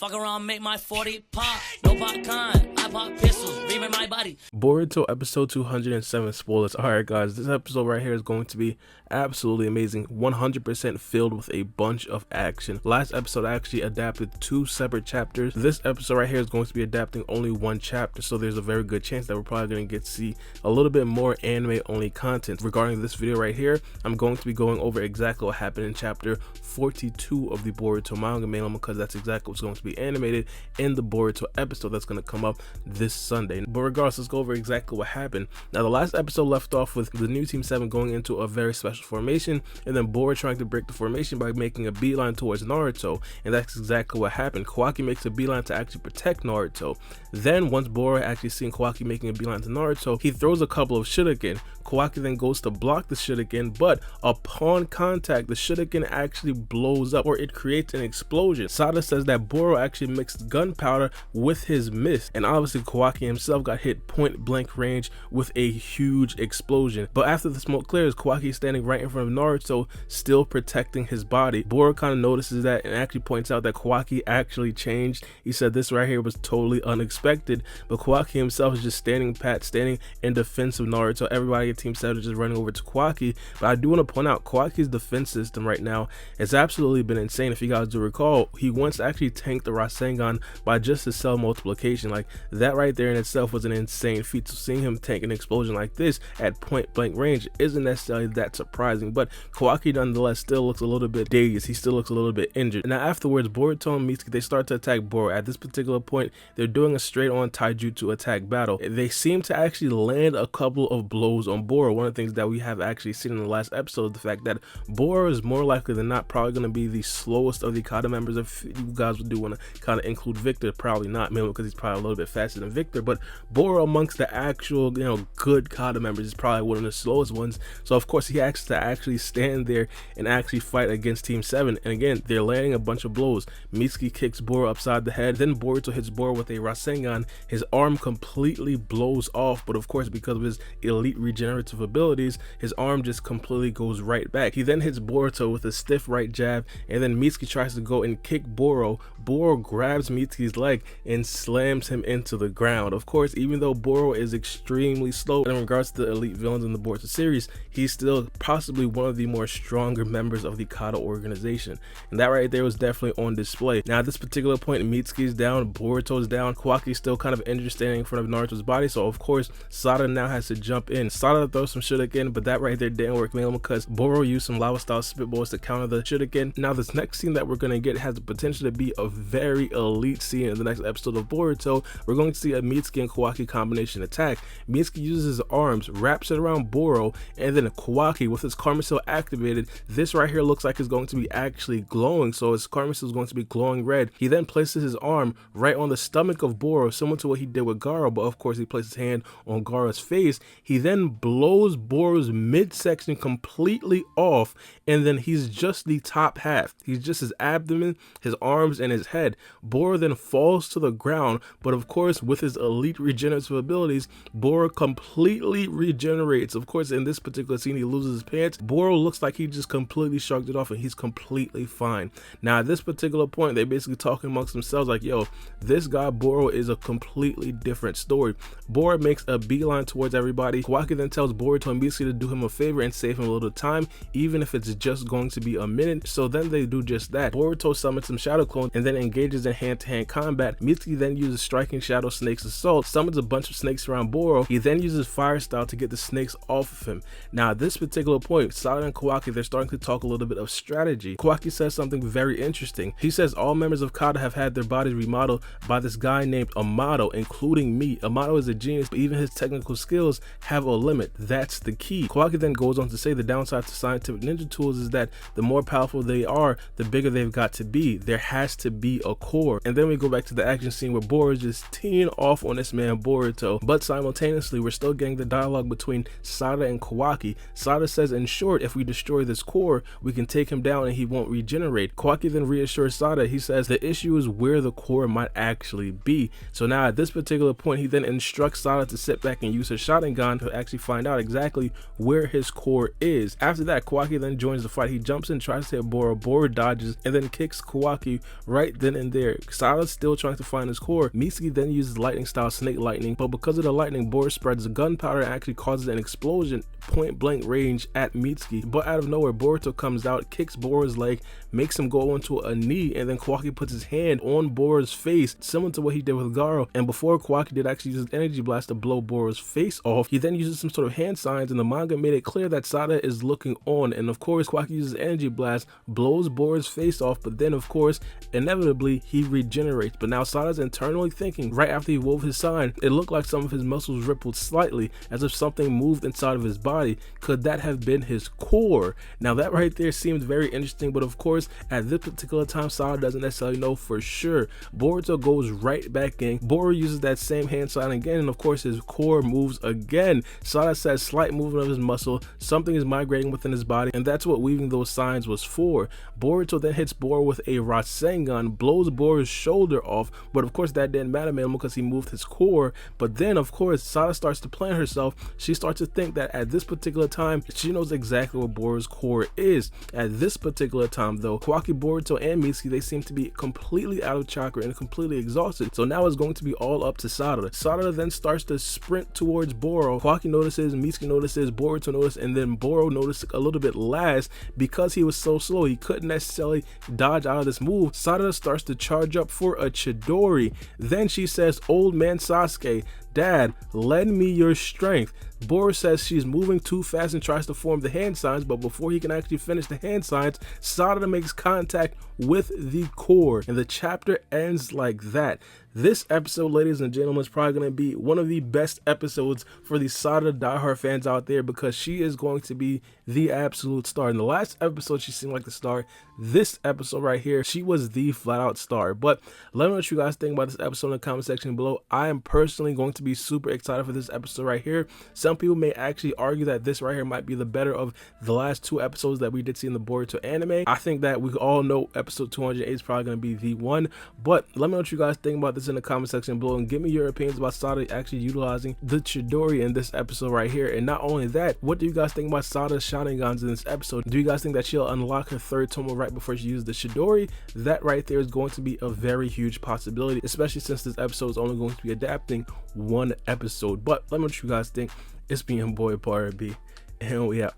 Fuck around, make my 40 pop. No popcorn, I pop pistols, reaming my body. Boruto episode 207 spoilers. Alright guys, this episode right here is going to be absolutely amazing, 100% filled with a bunch of action. Last episode I actually adapted 2 separate chapters. This episode right here is going to be adapting only 1 chapter, so there's a very good chance that we're probably going to get to see a little bit more anime only content. Regarding this video right here, I'm going to be going over exactly what happened in chapter 42 of the Boruto manga mainly because that's exactly what's going to be animated in the Boruto episode that's going to come up this Sunday. But regardless, let's go over exactly what happened. Now the last episode left off with the new Team 7 going into a very special formation, and then Boro trying to break the formation by making a beeline towards Naruto, and that's exactly what happened. Kawaki makes a beeline to actually protect Naruto. Then once Boro actually seen Kawaki making a beeline to Naruto, he throws a couple of shuriken. Kawaki then goes to block the shuriken, but upon contact the shuriken actually blows up, or it creates an explosion. Sarada says that Boro actually mixed gunpowder with his mist, and obviously Kawaki himself got hit point blank range with a huge explosion. But after the smoke clears, Kawaki is standing right in front of Naruto, still protecting his body. Boro kind of notices that and actually points out that Kawaki actually changed. He said this right here was totally unexpected, but Kawaki himself is just standing pat, standing in defense of Naruto. Everybody at Team 7 is just running over to Kawaki, but I do want to point out Kawaki's defense system right now has absolutely been insane. If you guys do recall, he once actually tanked the Rasengan by just his cell multiplication. Like that right there in itself was an insane feat. So seeing him tank an explosion like this at point blank range isn't necessarily that surprising, but Kawaki nonetheless still looks a little bit dazed. He still looks a little bit injured. Now afterwards, Boruto and Mitsuki, they start to attack Boro. At this particular point, they're doing a straight on taijutsu attack battle. They seem to actually land a couple of blows on Boro. One of the things that we have actually seen in the last episode is the fact that Boro is more likely than not probably going to be the slowest of the Kata members. If you guys do want to kind of include Victor, probably not, mainly because he's probably a little bit faster than Victor, but Boro amongst the actual good Kata members is probably one of the slowest ones. So of course he has to actually stand there and actually fight against Team 7, and again they're landing a bunch of blows. Mitsuki kicks Boro upside the head, then Boruto hits Boro with a Rasengan. His arm completely blows off, but of course because of his elite regenerative abilities, his arm just completely goes right back. He then hits Boruto with a stiff right jab, and then Mitsuki tries to go and kick Boro. Boro grabs Mitsuki's leg and slams him into the ground. Of course, even though Boro is extremely slow in regards to the elite villains in the Boruto series, he's still possibly one of the more stronger members of the Kata organization, and that right there was definitely on display. Now at this particular point, Mitsuki's down, Boruto's down, Kawaki's still kind of injured standing in front of Naruto's body, so of course Sarada now has to jump in. Sarada throws some shuriken, but that right there didn't work mainly because Boro used some lava style spitballs to counter the shuriken. Now this next scene that we're going to get has the potential to be a very elite scene in the next episode of Boruto. We're going to see a Mitsuki and Kawaki combination attack. Mitsuki uses his arms, wraps it around Boro, and then Kawaki with his Karma Seal activated. This right here looks like it's going to be actually glowing, so his Karma Seal is going to be glowing red. He then places his arm right on the stomach of Boro, similar to what he did with Gaara, but of course he places his hand on Gaara's face. He then blows Boro's midsection completely off, and then he's just the top half. He's just his abdomen, his arms, and his head. Boro then falls to the ground, but of course with his elite regenerative abilities, Boro completely regenerates. Of course in this particular scene he loses his pants. Boro looks like he just completely shrugged it off and he's completely fine. Now at this particular point they're basically talking amongst themselves like, yo, this guy Boro is a completely different story. Boro makes a beeline towards everybody. Kawaki then tells Boruto and Mitsuki to do him a favor and save him a little time, even if it's just going to be a minute. So then they do just that. Boruto summons some shadow clones and then engages in hand-to-hand combat. Mitsuki then uses striking shadow snake's assault, summons a bunch of snakes around Boro. He then uses fire style to get the snakes off of him. Now at this particular point, Sarada and Kawaki, they're starting to talk a little bit of strategy. Kawaki says something very interesting. He says all members of Kata have had their bodies remodeled by this guy named Amato, including me. Amato is a genius, but even his technical skills have a limit. That's the key. Kawaki then goes on to say the downside to scientific ninja tools is that the more powerful they are, the bigger they've got to be. There has to be a core. And then we go back to the action scene where Boro is just teeing off on this man Boruto, but simultaneously we're still getting the dialogue between Sarada and Kawaki. Sarada says, in short, if we destroy this core, we can take him down and he won't regenerate. Kawaki then reassures Sarada. He says the issue is where the core might actually be. So now at this particular point, he then instructs Sarada to sit back and use her Sharingan to actually find out exactly where his core is. After that, Kawaki then joins the fight. He jumps in, tries to hit Boro. Boro dodges and then kicks Kawaki right then and there. Sarada's still trying to find his core. Mitsuki then uses lightning style snake lightning, but because of the lightning, Boro spreads the gunpowder and actually causes an explosion point blank range at Mitsuki. But out of nowhere, Boruto comes out, kicks Boro's leg, makes him go onto a knee, and then Kawaki puts his hand on Boro's face, similar to what he did with Garo. And before Kawaki did actually use his energy blast to blow Boro's face off, he then uses some sort of hand signs, and the manga made it clear that Sarada is looking on. And of course, Kawaki uses energy blast, blows Boro's face off, but then of course, inevitably, he regenerates. But now Sarada's internally thinking, right after he wove his sign, it looked like some of his muscles rippled slightly, as if something moved inside of his body. Could that have been his core? Now that right there seems very interesting, but of course, at this particular time, Sarada doesn't necessarily know for sure. Boruto goes right back in. Boro uses that same hand sign again, and of course, his core moves again. Sarada says slight movement of his muscle, something is migrating within his body, and that's what weaving those signs was for. Boruto then hits Boro with a Rasengan, blows Boro's shoulder off, but of course that didn't matter to him because he moved his core. But then of course Sarada starts to plan herself. She starts to think that at this particular time she knows exactly what Boro's core is. At this particular time though, Kawaki, Boruto, and Mitsuki, they seem to be completely out of chakra and completely exhausted. So now it's going to be all up to Sarada. Sarada then starts to sprint towards Boro. Kawaki notices, Mitsuki notices, Boruto notices, and then Boro noticed a little bit last because he was so slow he couldn't necessarily dodge out of this move. Sarada starts to charge up for a chidori. Then she says, "Old man Sasuke, Dad, lend me your strength." Boro says she's moving too fast and tries to form the hand signs, but before he can actually finish the hand signs, Sarada makes contact with the core, and the chapter ends like that. This episode, ladies and gentlemen, is probably going to be one of the best episodes for the Sarada diehard fans out there because she is going to be the absolute star. In the last episode, she seemed like the star. This episode right here, she was the flat out star. But let me know what you guys think about this episode in the comment section below. I am personally going to be super excited for this episode right here. Some people may actually argue that this right here might be the better of the last two episodes that we did see in the Boruto anime. I think that we all know episode 208 is probably going to be the one, but let me know what you guys think about this in the comment section below and give me your opinions about Sarada actually utilizing the chidori in this episode right here. And not only that, what do you guys think about Sarada's Sharingans in this episode? Do you guys think that she'll unlock her third tomo right before she uses the chidori? That right there is going to be a very huge possibility, especially since this episode is only going to be adapting one episode. But let me know what you guys think. It's been your boy Baara B, and we out.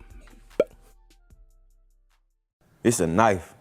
It's a knife.